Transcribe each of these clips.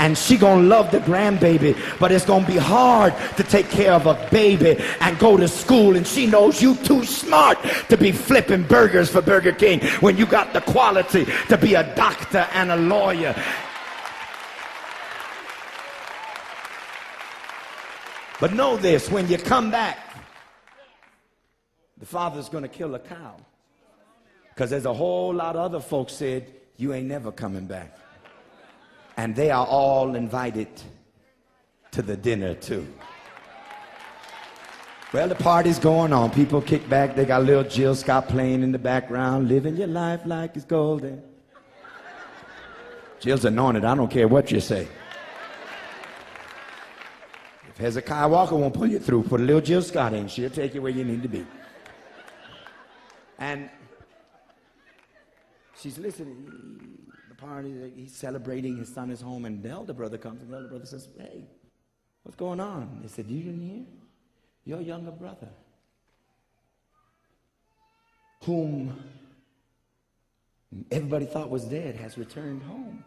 and she gonna love the grandbaby, but it's gonna be hard to take care of a baby and go to school, and she knows you too smart to be flipping burgers for Burger King when you got the quality to be a doctor and a lawyer. But know this, when you come back, the father's going to kill a cow. Because there's a whole lot of other folks said, you ain't never coming back. And they are all invited to the dinner too. Well, the party's going on. People kick back. They got little Jill Scott playing in the background. Living your life like it's golden. Jill's anointed. I don't care what you say. If Hezekiah Walker won't pull you through, put a little Jill Scott in. She'll take you where you need to be. And she's listening. The party, he's celebrating. His son is home, and the elder brother comes, and the elder brother says, hey, what's going on? They said, you didn't hear? Your younger brother, whom everybody thought was dead, has returned home.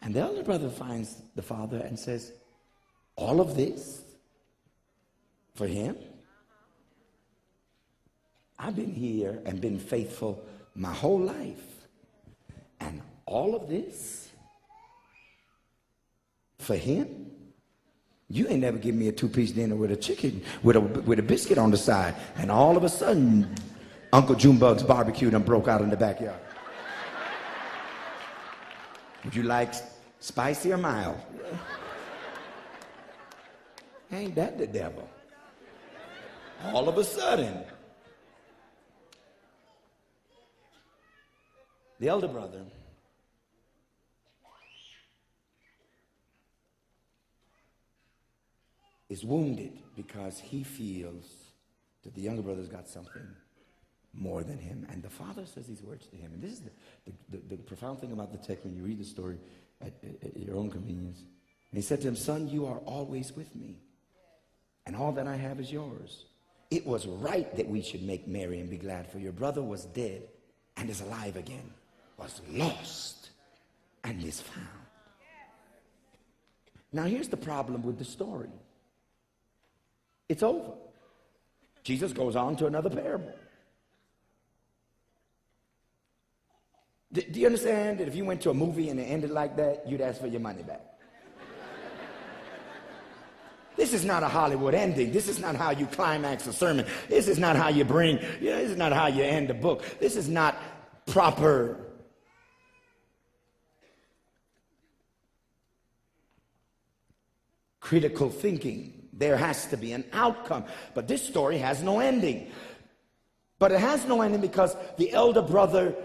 And the elder brother finds the father and says, all of this for him? I've been here and been faithful my whole life. And all of this for him? You ain't never given me a two-piece dinner with a chicken, with a biscuit on the side. And all of a sudden, Uncle Junebug's barbecue done broke out in the backyard. Would you like spicy or mild? Ain't that the devil? All of a sudden. The elder brother is wounded because he feels that the younger brother's got something more than him. And the father says these words to him. And this is the profound thing about the text when you read the story at your own convenience. And he said to him, son, you are always with me, and all that I have is yours. It was right that we should make merry and be glad, for your brother was dead and is alive again, was lost and is found. Now here's the problem with the story. It's over. Jesus goes on to another parable. Do you understand that if you went to a movie and it ended like that, you'd ask for your money back? This is not a Hollywood ending. This is not how you climax a sermon. This is not how you this is not how you end a book. This is not proper critical thinking. There has to be an outcome. But this story has no ending. But it has no ending because the elder brother,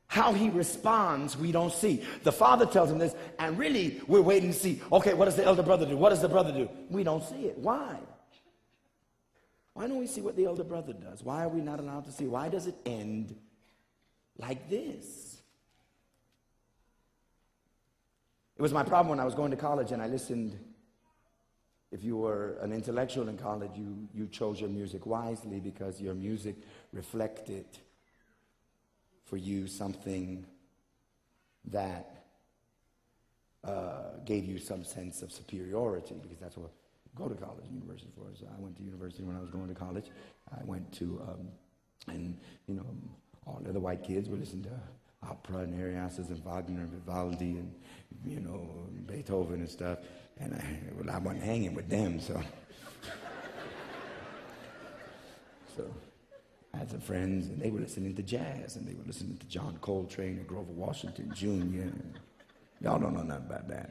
how he responds, we don't see. The father tells him this, and really we're waiting to see, okay, what does the elder brother do? What does the brother do? We don't see it. Why? Why don't we see what the elder brother does? Why are we not allowed to see? Why does it end like this? It was my problem when I was going to college and I listened. If you were an intellectual in college, you chose your music wisely because your music reflected for you something that gave you some sense of superiority, because that's what go to college, university for. So I went to university when I was going to college. I went to, and you know, all the other white kids were listening to opera and Ariastes and Wagner and Vivaldi and, you know, Beethoven and stuff. And I wasn't hanging with them, so. I had some friends, and they were listening to jazz, and they were listening to John Coltrane and Grover Washington Jr. Y'all don't know nothing about that.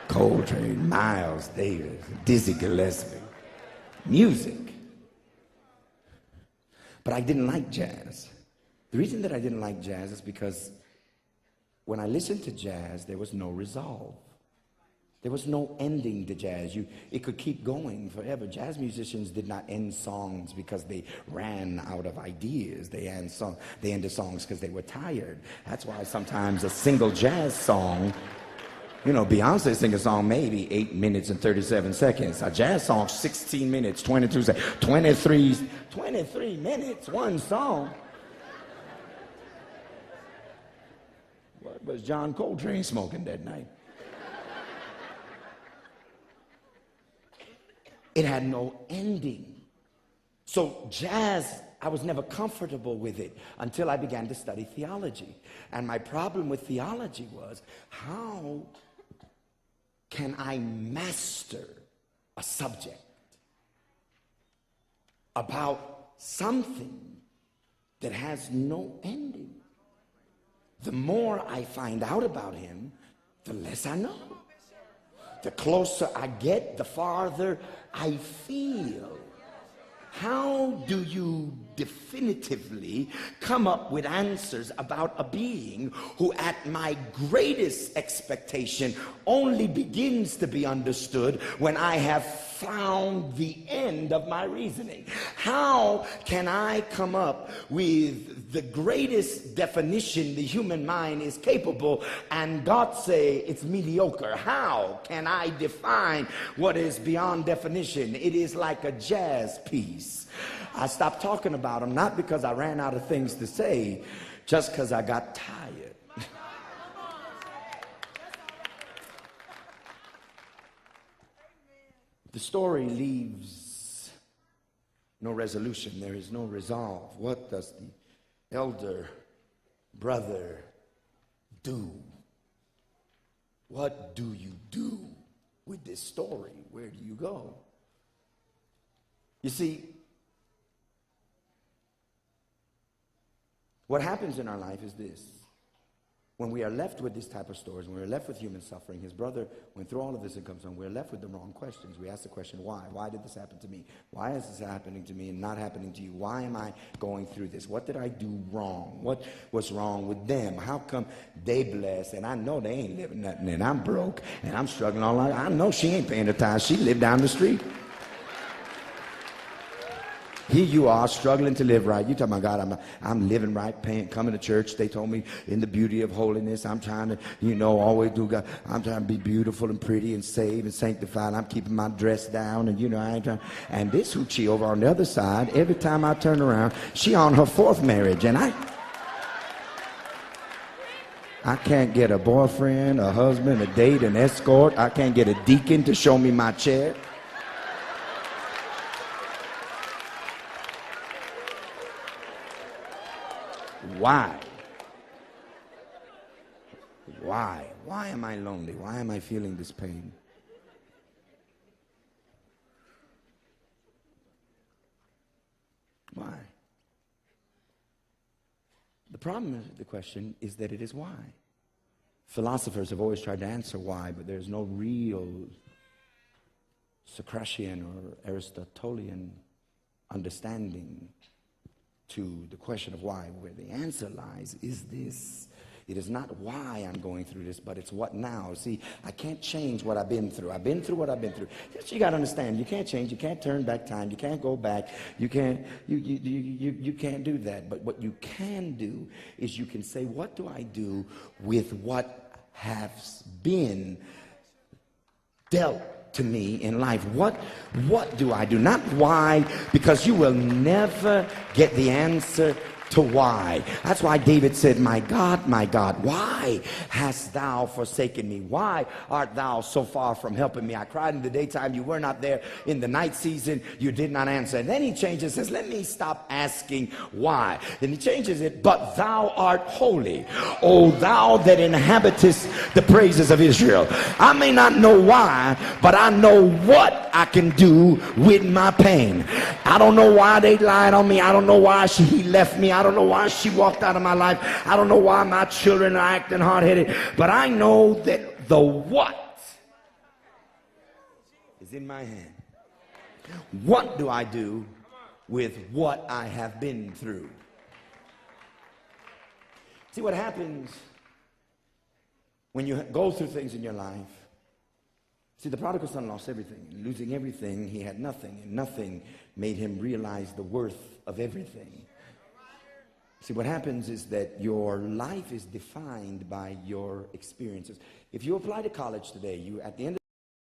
Coltrane, Miles Davis, Dizzy Gillespie. Music. But I didn't like jazz. The reason that I didn't like jazz is because when I listened to jazz, there was no resolve. There was no ending to jazz. It could keep going forever. Jazz musicians did not end songs because they ran out of ideas. They ended songs because they were tired. That's why sometimes a single jazz song, you know, Beyonce sing a song maybe 8 minutes and 37 seconds. A jazz song, 16 minutes, 22 seconds, 23 minutes, one song. What was John Coltrane smoking that night? It had no ending. So jazz, I was never comfortable with it until I began to study theology. And my problem with theology was, how can I master a subject about something that has no ending? The more I find out about him, the less I know. The closer I get, the farther I feel. How do you definitively come up with answers about a being who at my greatest expectation only begins to be understood when I have found the end of my reasoning? How can I come up with the greatest definition the human mind is capable and God say it's mediocre? How can I define what is beyond definition? It is like a jazz piece. I stopped talking about them, not because I ran out of things to say, just because I got tired. The story leaves no resolution. There is no resolve. What does the elder brother do? What do you do with this story? Where do you go? You see, what happens in our life is this. When we are left with this type of stories, when we're left with human suffering, his brother went through all of this and comes on, we're left with the wrong questions. We ask the question, why? Why did this happen to me? Why is this happening to me and not happening to you? Why am I going through this? What did I do wrong? What was wrong with them? How come they blessed and I know they ain't living nothing and I'm broke and I'm struggling all night? I know she ain't paying her tithes. She lived down the street. Here you are struggling to live right. You talking about, God, I'm living right, coming to church. They told me in the beauty of holiness, I'm trying to, always do God. I'm trying to be beautiful and pretty and saved and sanctified. I'm keeping my dress down and, I ain't trying. And this hoochie over on the other side, every time I turn around, she on her fourth marriage. And I can't get a boyfriend, a husband, a date, an escort. I can't get a deacon to show me my chair. Why? Why? Why am I lonely? Why am I feeling this pain? Why? The problem with the question is that it is why. Philosophers have always tried to answer why, but there's no real Socratian or Aristotelian understanding to the question of why. Where the answer lies is this. It is not why I'm going through this, but it's what now. See, I can't change what I've been through. I've been through what I've been through. You got to understand, you can't change. You can't turn back time. You can't go back. You can't do that. But what you can do is you can say, what do I do with what has been dealt to me in life? What do I do? Not why, because you will never get the answer to why. That's why David said, my God, why hast thou forsaken me? Why art thou so far from helping me? I cried in the daytime, you were not there. In the night season, you did not answer. And then he changes, says, let me stop asking why. Then he changes it, but thou art holy, O thou that inhabitest the praises of Israel. I may not know why, but I know what I can do with my pain. I don't know why they lied on me. I don't know why he left me. I don't know why she walked out of my life. I don't know why my children are acting hard-headed. But I know that the what is in my hand. What do I do with what I have been through? See what happens when you go through things in your life. See, the prodigal son lost everything. And losing everything, he had nothing. And nothing made him realize the worth of everything. See, what happens is that your life is defined by your experiences. If you apply to college today, at the end of